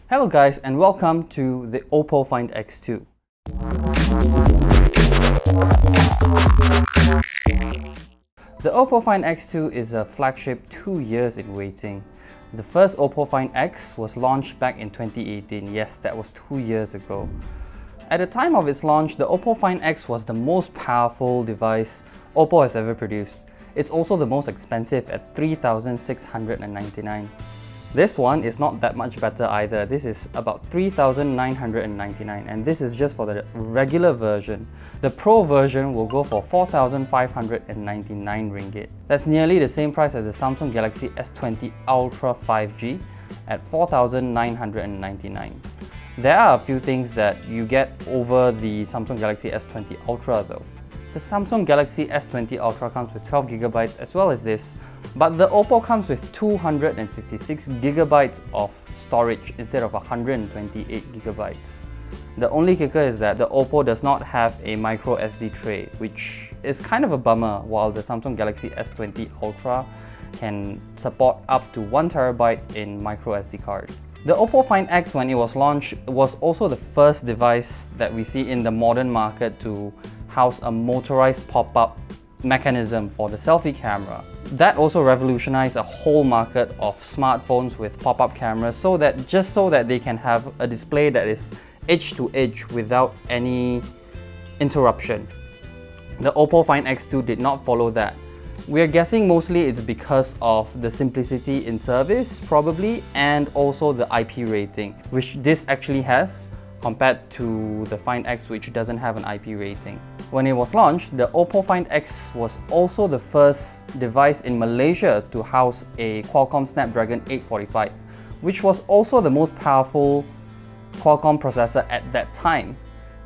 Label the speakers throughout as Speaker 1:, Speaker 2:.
Speaker 1: Hello guys, and welcome to the OPPO Find X2. The OPPO Find X2 is a flagship 2 years in waiting. The first OPPO Find X was launched back in 2018. Yes, that was 2 years ago. At the time of its launch, the OPPO Find X was the most powerful device OPPO has ever produced. It's also the most expensive at $3,699. This one is not that much better either. This is about $3,999, and this is just for the regular version. The Pro version will go for 4,599 ringgit. That's nearly the same price as the Samsung Galaxy S20 Ultra 5G at 4,999. There are a few things that you get over the Samsung Galaxy S20 Ultra though. The Samsung Galaxy S20 Ultra comes with 12GB as well as this, but the OPPO comes with 256GB of storage instead of 128GB. The only kicker is that the OPPO does not have a micro SD tray, which is kind of a bummer, while the Samsung Galaxy S20 Ultra can support up to 1TB in micro SD card. The OPPO Find X, when it was launched, was also the first device that we see in the modern market to house a motorized pop-up mechanism for the selfie camera. That also revolutionized a whole market of smartphones with pop-up cameras so that they can have a display that is edge to edge without any interruption. The OPPO Find X2 did not follow that. We're guessing mostly it's because of the simplicity in service, probably, and also the IP rating, which this actually has, compared to the Find X, which doesn't have an IP rating. When it was launched, the OPPO Find X was also the first device in Malaysia to house a Qualcomm Snapdragon 845, which was also the most powerful Qualcomm processor at that time.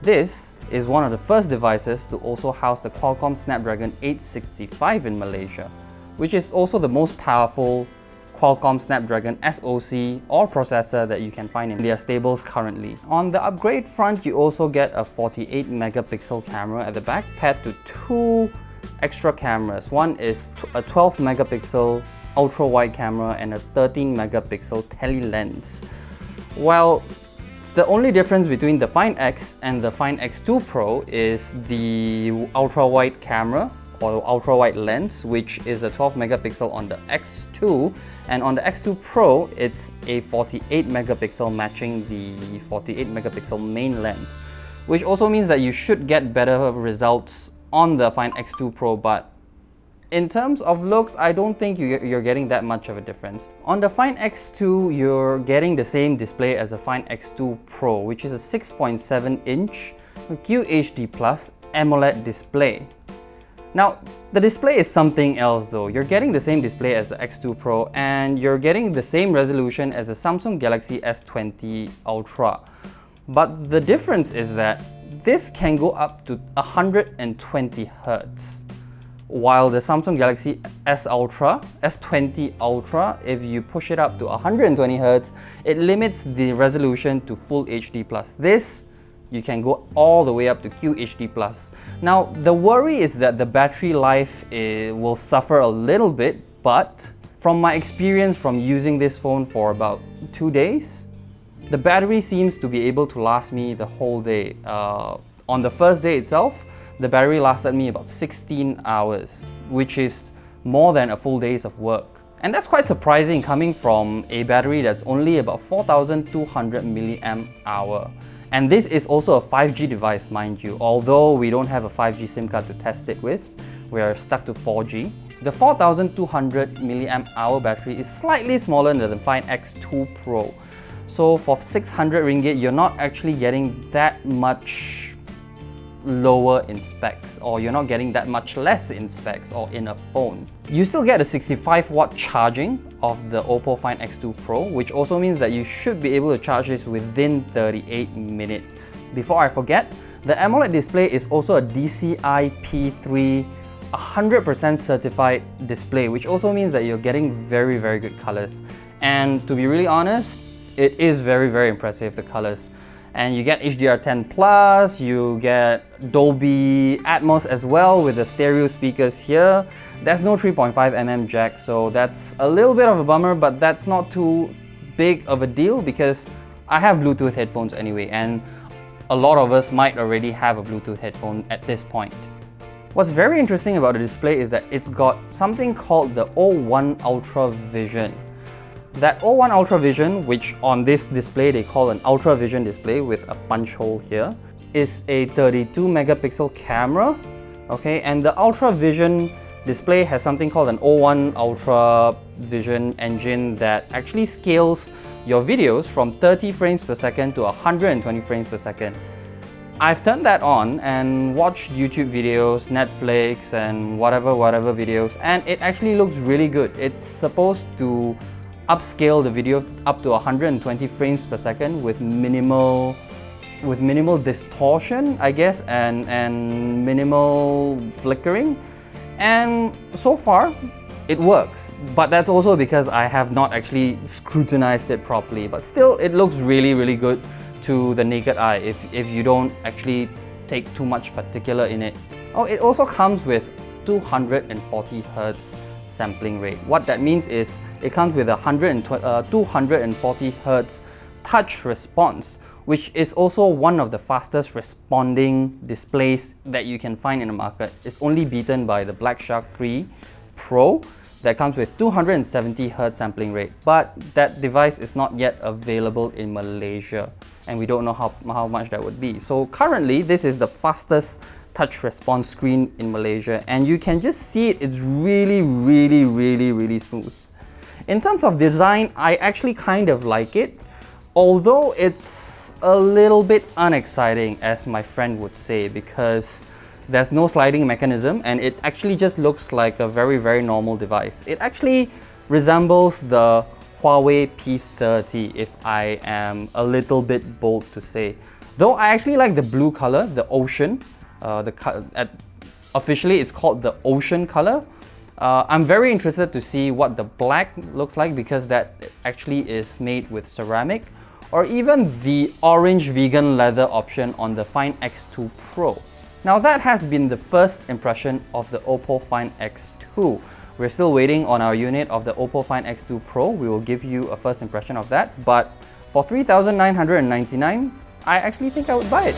Speaker 1: This is one of the first devices to also house the Qualcomm Snapdragon 865 in Malaysia, which is also the most powerful Qualcomm Snapdragon SoC or processor that you can find in their stables currently. On the upgrade front, you also get a 48 megapixel camera at the back paired to two extra cameras. One is a 12 megapixel ultra wide camera and a 13 megapixel tele lens. While the only difference between the Find X and the Find X2 Pro is the ultra wide camera or ultra wide lens, which is a 12 megapixel on the X2, and on the X2 Pro it's a 48 megapixel matching the 48 megapixel main lens, which also means that you should get better results on the Find X2 Pro, but in terms of looks, I don't think you're getting that much of a difference. On the Find X2, you're getting the same display as the Find X2 Pro, which is a 6.7-inch QHD+ AMOLED display. Now, the display is something else though. You're getting the same display as the X2 Pro and you're getting the same resolution as the Samsung Galaxy S20 Ultra. But the difference is that this can go up to 120 Hz. While the Samsung Galaxy S20 Ultra, if you push it up to 120 Hz, it limits the resolution to Full HD+. This, you can go all the way up to QHD+. Now, the worry is that the battery life will suffer a little bit, but from my experience from using this phone for about 2 days, the battery seems to be able to last me the whole day. On the first day itself, the battery lasted me about 16 hours, which is more than a full day's of work. And that's quite surprising coming from a battery that's only about 4,200 mAh. And this is also a 5G device, mind you. Although we don't have a 5G SIM card to test it with, we are stuck to 4G. The 4,200 mAh battery is slightly smaller than the Find X2 Pro. So for 600 ringgit, you're not actually getting that much lower in specs, or you're not getting that much less in specs or in a phone. You still get a 65-watt charging of the OPPO Find X2 Pro, which also means that you should be able to charge this within 38 minutes. Before I forget, the AMOLED display is also a DCI P3 100% certified display, which also means that you're getting very, very good colors. And to be really honest, it is very, very impressive, the colors. And you get HDR10+, you get Dolby Atmos as well with the stereo speakers here. There's no 3.5mm jack, so that's a little bit of a bummer, but that's not too big of a deal because I have Bluetooth headphones anyway, and a lot of us might already have a Bluetooth headphone at this point. What's very interesting about the display is that it's got something called the O1 Ultra Vision. That O1 Ultra Vision, which on this display they call an Ultra Vision display with a punch hole here, is a 32 megapixel camera. Okay, and the Ultra Vision display has something called an O1 Ultra Vision engine that actually scales your videos from 30 frames per second to 120 frames per second. I've turned that on and watched YouTube videos, Netflix and whatever videos, and it actually looks really good. It's supposed to upscale the video up to 120 frames per second with minimal distortion, I guess, and minimal flickering. And so far, it works. But that's also because I have not actually scrutinized it properly. But still, it looks really, really good to the naked eye if you don't actually take too much particular in it. Oh, it also comes with 240 Hz sampling rate. What that means is it comes with a 240 Hz touch response, which is also one of the fastest responding displays that you can find in the market. It's only beaten by the Black Shark 3 Pro that comes with 270 Hz sampling rate, but that device is not yet available in Malaysia, and we don't know how much that would be. So currently, this is the fastest touch response screen in Malaysia, and you can just see it. It's really, really, really, really smooth. In terms of design, I actually kind of like it, although it's a little bit unexciting, as my friend would say, because there's no sliding mechanism and it actually just looks like a very, very normal device. It actually resembles the Huawei P30, if I am a little bit bold to say. Though I actually like the blue color, the ocean. Officially it's called the ocean color. I'm very interested to see what the black looks like, because that actually is made with ceramic, or even the orange vegan leather option on the Find X2 Pro. Now that has been the first impression of the OPPO Find X2. We're still waiting on our unit of the OPPO Find X2 Pro. We will give you a first impression of that, but for $3,999, I actually think I would buy it.